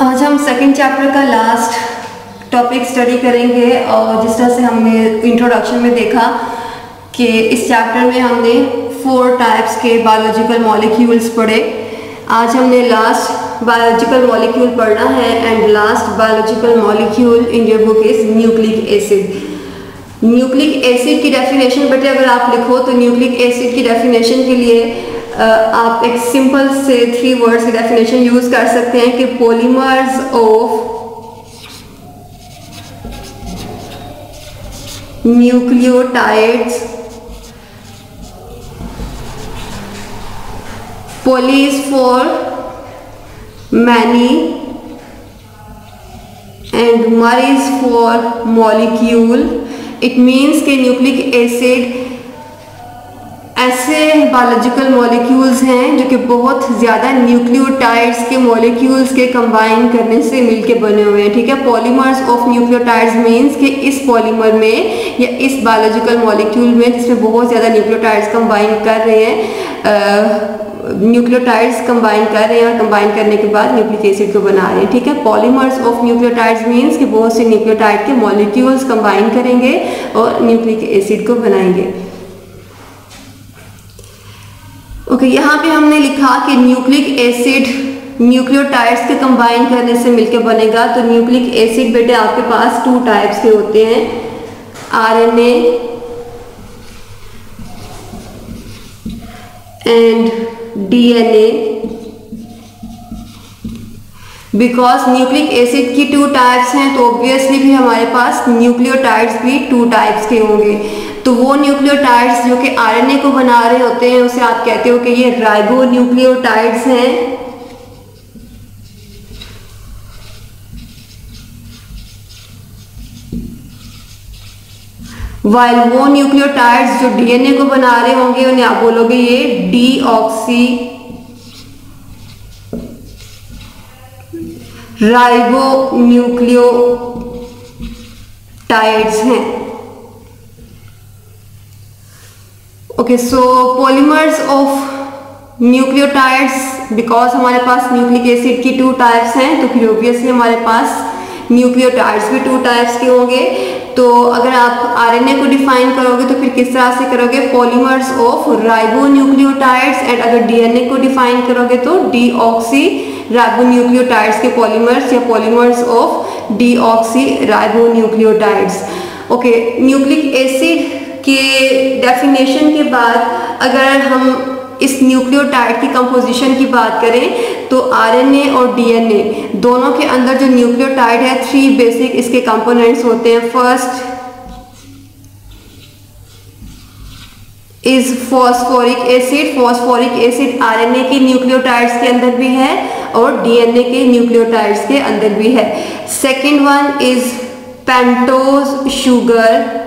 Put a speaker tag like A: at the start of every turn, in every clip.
A: आज हम second chapter का लास्ट टॉपिक स्टडी करेंगे और जिस तरह से हमने इंट्रोडक्शन में देखा कि इस चैप्टर में हमने 4 टाइप्स के बायोलॉजिकल मॉलिक्यूल्स पढ़े। आज हमने लास्ट बायोलॉजिकल मॉलिक्यूल पढ़ना है and last biological molecule in your book is nucleic acid. Nucleic acid की डेफिनेशन बेटे अगर आप लिखो तो न्यूक्लिक एसिड की डेफिनेशन के लिए आप एक सिंपल से 3 वर्ड्स की डेफिनेशन यूज कर सकते हैं कि polymers of nucleotides, poly is for many and mer is for molecule। it means कि न्यूक्लिक एसिड ऐसे बायोलॉजिकल मॉलिक्यूल्स हैं जो कि बहुत ज़्यादा न्यूक्लियोटाइड्स के मॉलिक्यूल्स के कंबाइन करने से मिलके बने हुए हैं। ठीक है, पॉलीमर्स ऑफ न्यूक्लियोटाइड्स मींस कि इस पॉलीमर में या इस बायोलॉजिकल मॉलिक्यूल में जिसमें बहुत ज़्यादा न्यूक्लियोटाइड्स कंबाइन कर रहे हैं, न्यूक्लियोटाइड्स कंबाइन कर रहे हैं और कंबाइन करने के बाद न्यूक्लिक एसिड को बना रहे हैं। ठीक है, पॉलीमर्स ऑफ न्यूक्लियोटाइड्स मींस कि बहुत से न्यूक्लियोटाइड के मॉलिक्यूल्स कंबाइन करेंगे और न्यूक्लिक एसिड को बनाएंगे। ओके, यहाँ पे हमने लिखा कि न्यूक्लिक एसिड न्यूक्लियोटाइड्स के कंबाइन करने से मिलकर बनेगा। तो न्यूक्लिक एसिड बेटे आपके पास 2 टाइप्स के होते हैं, RNA and DNA. Because nucleic acid की 2 टाइप्स हैं तो ऑब्वियसली भी हमारे पास न्यूक्लियोटाइड्स भी 2 टाइप्स के होंगे। तो वो न्यूक्लियोटाइड्स जो कि आरएनए को बना रहे होते हैं उसे आप कहते हो कि ये राइबो न्यूक्लियोटाइड्स हैं, वाइल वो न्यूक्लियोटाइड्स जो डीएनए को बना रहे होंगे उन्हें आप बोलोगे ये डीऑक्सी राइबो न्यूक्लियोटाइड्स हैं। Okay, so polymers of nucleotides, because हमारे पास न्यूक्लिक एसिड की 2 टाइप्स हैं तो फिर ऑब्वियसली हमारे पास न्यूक्लियोटाइड्स भी 2 टाइप्स के होंगे। तो अगर आप आरएनए को डिफाइन करोगे तो फिर किस तरह से करोगे, polymers of ribo nucleotides. And अगर डीएनए को डिफाइन करोगे तो डीऑक्सी राइबो न्यूक्लियोटाइड्स के पॉलीमर्स या polymers of deoxy ribo nucleotides. Okay, nucleic acid के डेफिनेशन के बाद अगर हम इस न्यूक्लियोटाइड की कंपोजिशन की बात करें तो आरएनए और डीएनए दोनों के अंदर जो न्यूक्लियोटाइड है 3 बेसिक इसके कंपोनेंट्स होते हैं। First is phosphoric acid. Phosphoric acid RNA के न्यूक्लियोटाइड्स के अंदर भी है और डीएनए के न्यूक्लियोटाइड्स के अंदर भी है। Second one is pentose sugar.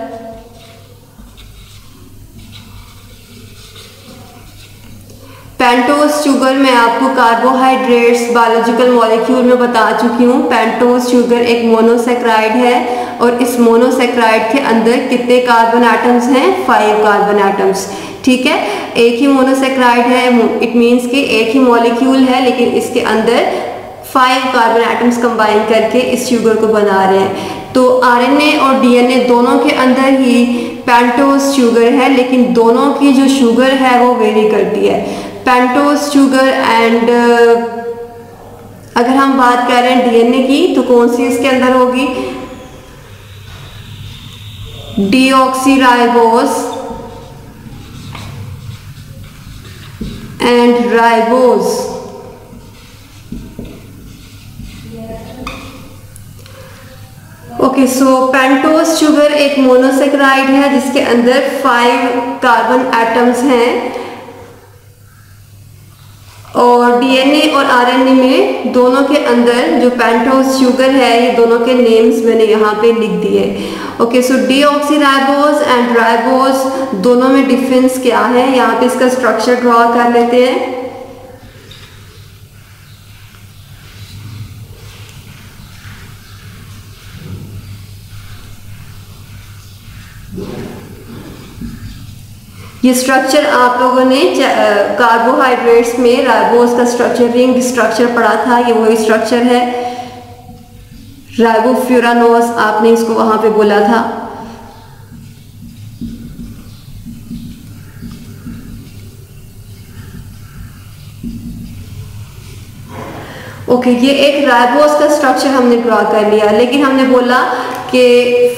A: Pentose sugar मैं आपको कार्बोहाइड्रेट्स बायोलॉजिकल मॉलिक्यूल में बता चुकी हूँ। पेंटोज शुगर एक मोनोसेक्राइड है और इस मोनोसेक्राइड के अंदर कितने कार्बन एटम्स हैं, 5 कार्बन एटम्स। ठीक है, एक ही मोनोसेक्राइड है, इट मीन्स कि एक ही मॉलिक्यूल है लेकिन इसके अंदर 5 कार्बन एटम्स कंबाइन करके इस शुगर को बना रहे हैं। तो आरएनए और डीएनए दोनों के अंदर ही पेंटोज शुगर है लेकिन दोनों की जो शुगर है वो वेरी करती है। पेंटोज शुगर एंड अगर हम बात कर रहे हैं डीएनए की तो कौन सी इसके अंदर होगी, deoxyribose and ribose. Okay, so pentose sugar एक मोनोसेक्राइड है जिसके अंदर 5 कार्बन एटम्स हैं और डीएनए और आरएनए में दोनों के अंदर जो पेंटोज शुगर है ये दोनों के नेम्स मैंने यहाँ पे लिख दिए। Okay, so deoxyribose and ribose दोनों में डिफरेंस क्या है, यहाँ पे इसका स्ट्रक्चर ड्रॉ कर लेते हैं। ये स्ट्रक्चर आप लोगों ने कार्बोहाइड्रेट्स में राइबोज का स्ट्रक्चर, रिंग स्ट्रक्चर पढ़ा था, ये वही स्ट्रक्चर है। राइबोफ्यूरानोस आपने इसको वहां पे बोला था। ओके, ये एक राइबोस का स्ट्रक्चर हमने ड्रॉ कर लिया, लेकिन हमने बोला कि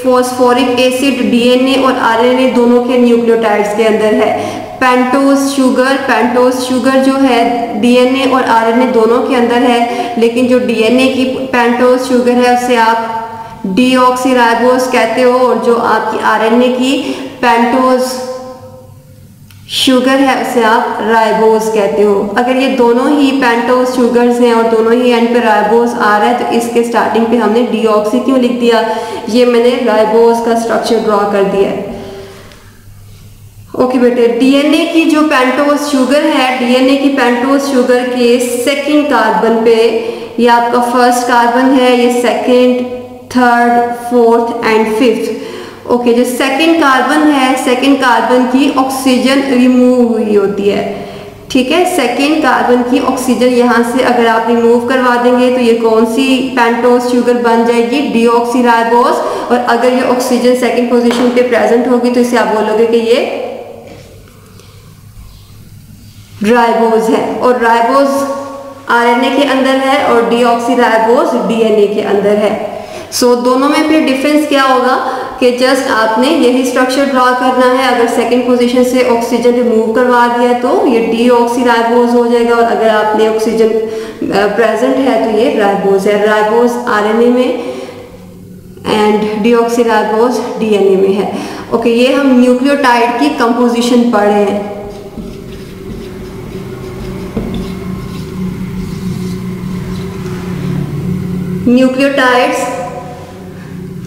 A: फॉस्फोरिक एसिड डीएनए और आरएनए दोनों के न्यूक्लियोटाइड्स के अंदर है। पेंटोज शुगर जो है डीएनए और आरएनए दोनों के अंदर है, लेकिन जो डीएनए की पेंटोज शुगर है उसे आप डीऑक्सीराइबोस कहते हो, और जो आपकी आरएनए की पेंटोज शुगर है उसे आप राइबोस कहते हो। अगर ये दोनों ही पेंटोज शुगर्स हैं और दोनों ही एंड पे राइबोस आ रहा है तो इसके स्टार्टिंग पे हमने डीऑक्सी क्यों लिख दिया? ये मैंने राइबोस का स्ट्रक्चर ड्रॉ कर दिया है। ओके बेटे, डीएनए की जो पेंटोज शुगर है, डीएनए की पेंटोज शुगर के सेकंड कार्बन पे, ये आपका फर्स्ट कार्बन है, ये second, third, fourth and fifth. Okay, जो सेकंड कार्बन है, सेकंड कार्बन की ऑक्सीजन रिमूव हुई होती है। ठीक है, सेकंड कार्बन की ऑक्सीजन यहाँ से अगर आप रिमूव करवा देंगे तो ये कौन सी पेंटोज शुगर बन जाएगी? डीऑक्सीराइबोस। और अगर ये ऑक्सीजन सेकंड पोजीशन पे प्रेजेंट होगी तो इसे आप बोलोगे कि ये राइबोस है, और राइबोस आरएनए के अंदर है और डीऑक्सीराइबोस डीएनए के अंदर है। सो दोनों में फिर डिफरेंस क्या होगा कि जस्ट आपने यही स्ट्रक्चर ड्रॉ करना है। अगर सेकंड पोजीशन से ऑक्सीजन रिमूव करवा दिया तो ये डीऑक्सीराइबोस हो जाएगा, और अगर आपने ऑक्सीजन प्रेजेंट है तो ये राइबोस है। राइबोस आरएनए में एंड डीऑक्सीराइबोस डीएनए में है। ओके, ये हम न्यूक्लियोटाइड की कंपोजिशन पढ़ रहे हैं। न्यूक्लियोटाइड्स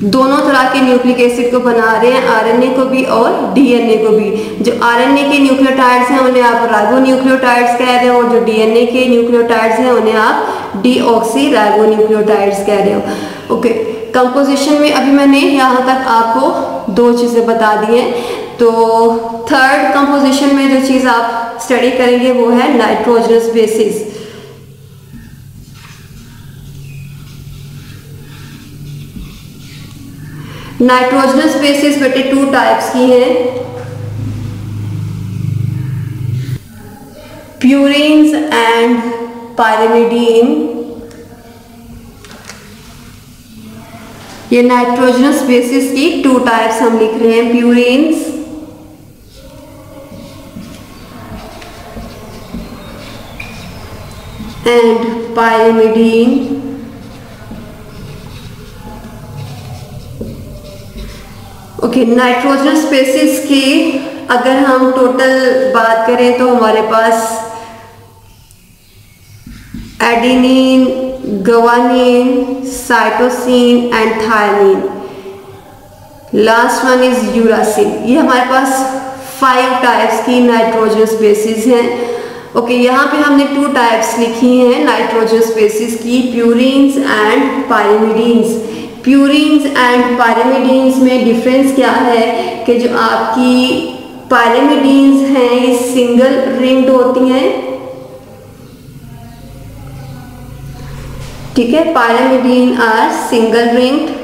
A: दोनों तरह के न्यूक्लिक एसिड को बना रहे हैं, आरएनए को भी और डीएनए को भी। जो आरएनए के न्यूक्लियोटाइड्स हैं उन्हें आप राइबोन्यूक्लियोटाइड्स कह रहे हो, और जो डीएनए के न्यूक्लियोटाइड्स हैं उन्हें आप डीऑक्सीराइबोन्यूक्लियोटाइड्स कह रहे हो। ओके, कंपोजिशन में अभी मैंने यहाँ तक आपको दो चीज़ें बता दी हैं। तो थर्ड कंपोजिशन में जो चीज़ आप स्टडी करेंगे वो है नाइट्रोजनस बेसिस। नाइट्रोजनस बेसिस बेटे टू टाइप्स की हैं, प्यूरिन्स एंड पायरिमिडीन। ये नाइट्रोजनस बेसिस की टू टाइप्स हम लिख रहे हैं, purines and pyrimidine. Okay, nitrogenous bases की अगर हम टोटल बात करें तो हमारे पास adenine, guanine, cytosine and thymine, last one is uracil. ये हमारे पास 5 टाइप्स की नाइट्रोजनस बेसिस हैं। ओके, यहाँ पे हमने 2 टाइप्स लिखी हैं नाइट्रोजनस बेसिस की, purines and pyrimidines. Purines and pyrimidines में डिफरेंस क्या है कि जो आपकी पायरिमिडीन्स हैं ये सिंगल रिंग्ड होती हैं। ठीक है, pyrimidine are single ringed,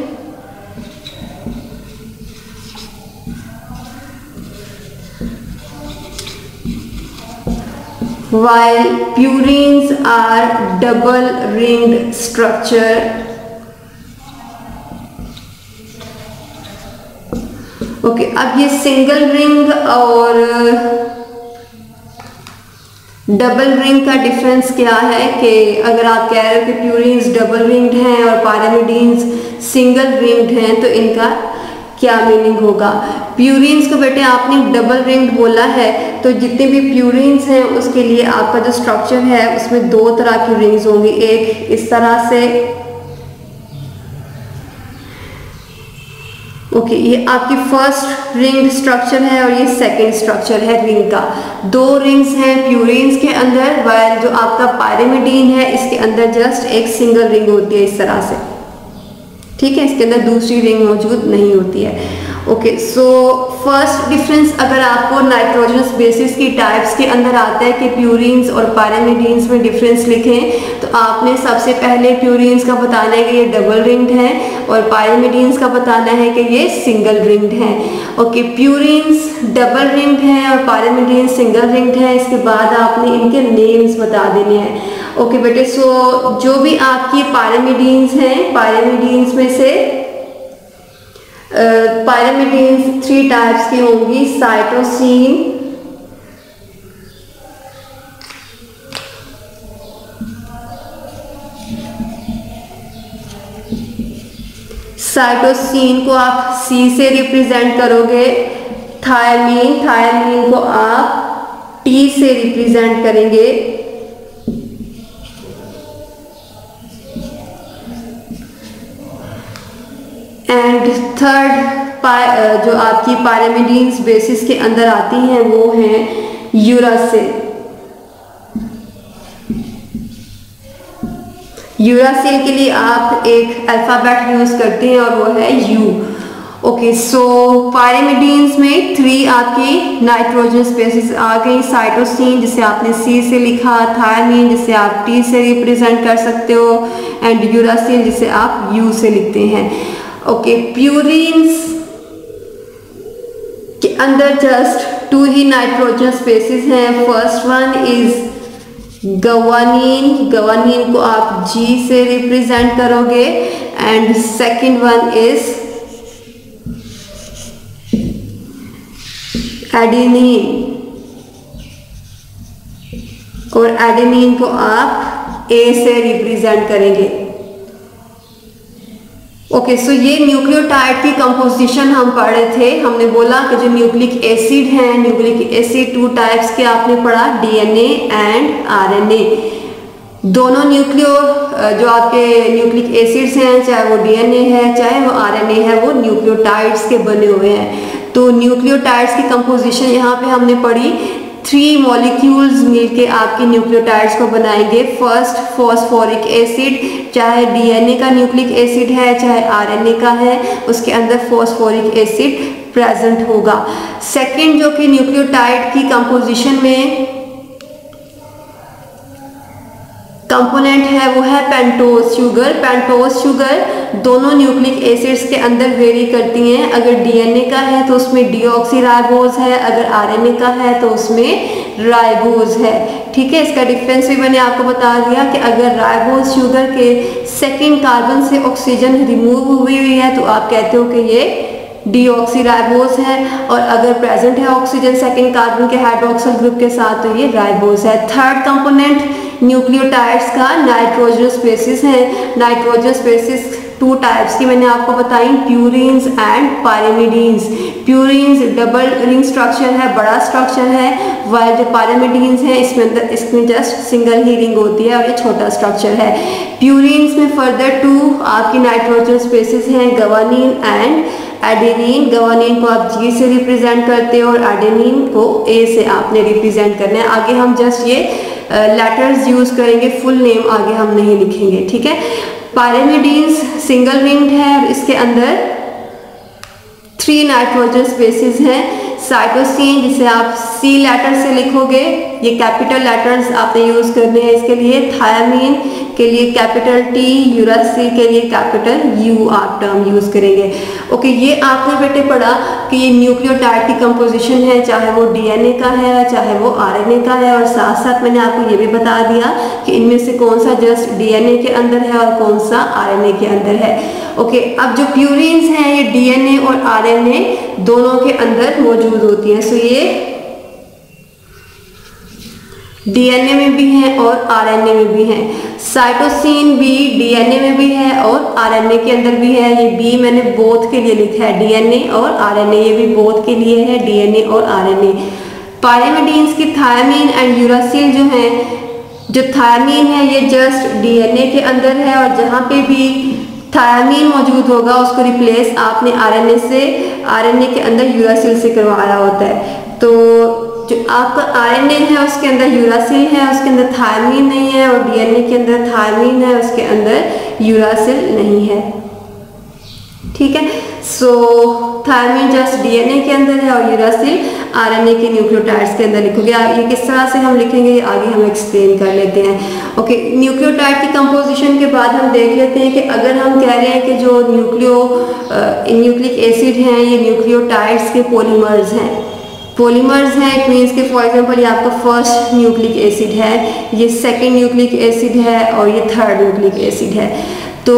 A: while purines are double ringed structure. Okay, अब ये सिंगल रिंग और डबल रिंग का डिफरेंस क्या है कि अगर आप कह रहे हो कि प्यूरिन्स डबल रिंग्ड हैं और पायरिमिडीन्स सिंगल रिंग्ड हैं तो इनका क्या मीनिंग होगा? प्यूरिन्स को बेटे आपने डबल रिंग्ड बोला है तो जितने भी प्यूरिन्स हैं उसके लिए आपका जो स्ट्रक्चर है उसमें 2 तरह की रिंग्स होंगी, एक इस तरह से। ओके, ये आपकी फर्स्ट रिंग स्ट्रक्चर है और ये सेकंड स्ट्रक्चर है रिंग का। 2 रिंग्स हैं प्यूरिन्स के अंदर, वाइल जो आपका पायरिमिडीन है इसके अंदर जस्ट एक सिंगल रिंग होती है इस तरह से। ठीक है, इसके अंदर दूसरी रिंग मौजूद नहीं होती है। ओके, सो फर्स्ट डिफरेंस अगर आपको नाइट्रोजनस बेसिस की टाइप्स के अंदर आता है कि प्यूरिन्स और पायरिमिडीन्स में डिफरेंस लिखें, तो आपने सबसे पहले प्यूरिन्स का बताना है कि ये डबल रिंग्ड है और पायरिमिडीन्स का बताना है कि ये सिंगल रिंग्ड है। ओके, प्यूरिन्स डबल रिंग्ड है और पायरिमिडीन्स सिंगल रिंग्ड है। इसके बाद आपने इनके नेम्स बता देने हैं। ओके बेटे, सो जो भी आपकी पायरिमिडीन्स हैं, पायरिमिडीन्स में से पायरिमिडीन्स 3 टाइप्स की होंगी, साइटोसिन, साइटोसिन को आप सी से रिप्रेजेंट करोगे, थायमीन, थायमीन को आप टी से रिप्रेजेंट करेंगे, एंड थर्ड जो आपकी पायरिमिडीन्स बेसिस के अंदर आती हैं वो हैं यूरासिल। यूरासिल के लिए आप एक अल्फाबेट यूज करते हैं और वो है यू। ओके, सो पायरिमिडीन्स में 3 आपकी नाइट्रोजनस बेसिस आ गई, साइटोसिन जिसे आपने सी से लिखा, थायमीन जिसे आप टी से रिप्रेजेंट कर सकते हो, एंड यूरासिल जिसे आप यू से लिखते हैं। ओके, प्यूरिन्स के अंदर जस्ट 2 ही नाइट्रोजनस बेसिस हैं। First one is guanine, guanine को आप जी से रिप्रेजेंट करोगे, and second one is adenine, और एडेनिन को आप ए से रिप्रेजेंट करेंगे। ओके, सो ये न्यूक्लियोटाइड की कंपोजिशन हम पढ़ रहे थे। हमने बोला कि जो न्यूक्लिक एसिड हैं, न्यूक्लिक एसिड 2 टाइप्स के आपने पढ़ा, डीएनए एंड आरएनए। दोनों जो आपके न्यूक्लिक एसिड्स हैं, चाहे वो डीएनए है चाहे वो आरएनए है, वो न्यूक्लियोटाइड्स के बने हुए हैं। तो न्यूक्लियोटाइड्स की कंपोजिशन यहाँ पे हमने पढ़ी, 3 मॉलिक्यूल्स मिलके आपके न्यूक्लियोटाइड्स को बनाएंगे। फर्स्ट फॉस्फोरिक एसिड, चाहे डीएनए का न्यूक्लिक एसिड है चाहे आरएनए का है, उसके अंदर फॉस्फोरिक एसिड प्रेजेंट होगा। सेकंड जो कि न्यूक्लियोटाइड की कंपोजिशन में कंपोनेंट है वो है पेंटोज शुगर। पेंटोज शुगर दोनों न्यूक्लिक एसिड्स के अंदर वेरी करती हैं। अगर डीएनए का है तो उसमें डीऑक्सीराइबोज है, अगर आरएनए का है तो उसमें राइबोज है। ठीक है, इसका डिफरेंस भी मैंने आपको बता दिया कि अगर राइबोज शुगर के सेकंड कार्बन से ऑक्सीजन रिमूव हुई है तो आप कहते हो कि ये डीऑक्सीराइबोज है, और अगर प्रेजेंट है ऑक्सीजन सेकंड कार्बन के हाइड्रोक्सिल ग्रुप के साथ तो ये राइबोज है। थर्ड कंपोनेंट न्यूक्लियोटाइड्स का नाइट्रोजनस बेसिस है। नाइट्रोजनस बेसिस 2 टाइप्स की मैंने आपको बताई, purines and pyrimidines. Purines double ring structure है, बड़ा स्ट्रक्चर है, वाइल जो पायरिमिडीन्स है इसमें जस्ट सिंगल ही रिंग होती है और ये छोटा स्ट्रक्चर है। प्यूरिन्स में फर्दर 2 आपकी नाइट्रोजनस बेसिस हैं, गवानीन एंड एडेनिन। गवानीन को आप जी से रिप्रेजेंट करते हो और एडेनिन को ए से आपने रिप्रेजेंट करना है। आगे हम जस्ट ये लेटर्स यूज करेंगे, फुल नेम आगे हम नहीं लिखेंगे। ठीक है, पायरिमिडीन्स सिंगल रिंग्ड है और इसके अंदर 3 नाइट्रोजनस बेसिस हैं। साइटोसिन जिसे आप सी लेटर से लिखोगे, ये कैपिटल लेटर्स आपने यूज करने हैं इसके लिए। थायमीन के लिए कैपिटल टी, यूरासिल के लिए कैपिटल यू आप टर्म यूज करेंगे। ओके, ये आपने बेटे पढ़ा कि ये न्यूक्लियोटाइड की कंपोजिशन है, चाहे वो डीएनए का है चाहे वो आरएनए का है, और साथ साथ मैंने आपको ये भी बता दिया कि इनमें से कौन सा जस्ट डीएनए के अंदर है और कौन सा आरएनए के अंदर है। ओके, अब जो प्यूरिन्स हैं ये डीएनए और आरएनए दोनों के अंदर मौजूद होती हैं। सो ये डीएनए में भी है और आरएनए में भी है। साइटोसिन भी डीएनए में भी है और आरएनए के अंदर भी है। ये बी मैंने बोथ के लिए लिखा है, डीएनए और आरएनए, ये भी बोथ के लिए है, डीएनए और आरएनए। पायरिमिडीन्स की थायमीन एंड यूरासिल जो है, जो थायमीन है ये जस्ट डीएनए के अंदर है, और जहाँ पे भी थायमीन मौजूद होगा उसको रिप्लेस आपने आरएनए से, आरएनए के अंदर यूरासिल से करवाया होता है। तो जो आपका आरएनए है उसके अंदर यूरासिल है, उसके अंदर थायमीन नहीं है, और डीएनए के अंदर थायमीन है, उसके अंदर यूरासिल नहीं है। ठीक है। सो थायमिन जस्ट डीएनए के अंदर है और यूरासिल आरएनए के न्यूक्लियोटाइड्स के अंदर लिखोगे। ये किस तरह से हम लिखेंगे आगे हम एक्सप्लेन कर लेते हैं। ओके, न्यूक्लियोटाइड की कंपोजिशन के बाद हम देख लेते हैं कि अगर हम कह रहे हैं कि जो न्यूक्लिक एसिड हैं ये न्यूक्लियोटाइड्स के पॉलीमर्स हैं। पॉलीमर्स हैं, इट मीन्स कि फॉर एग्जांपल ये आपका फर्स्ट न्यूक्लिक एसिड है, ये सेकंड न्यूक्लिक एसिड है और ये थर्ड न्यूक्लिक एसिड है। तो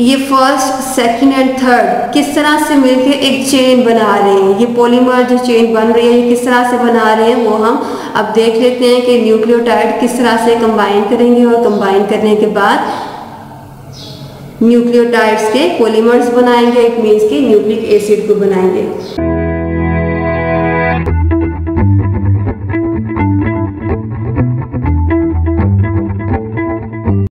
A: ये फर्स्ट, सेकंड एंड थर्ड किस तरह से मिलके एक चेन बना रहे हैं। ये पॉलीमर जो चेन बन रही है ये किस तरह से बना रहे हैं वो हम अब देख लेते हैं कि न्यूक्लियोटाइड किस तरह से कंबाइन करेंगे और कंबाइन करने के बाद न्यूक्लियोटाइड्स के पॉलीमर्स बनाएंगे, इट मीन्स कि न्यूक्लिक एसिड को बनाएंगे।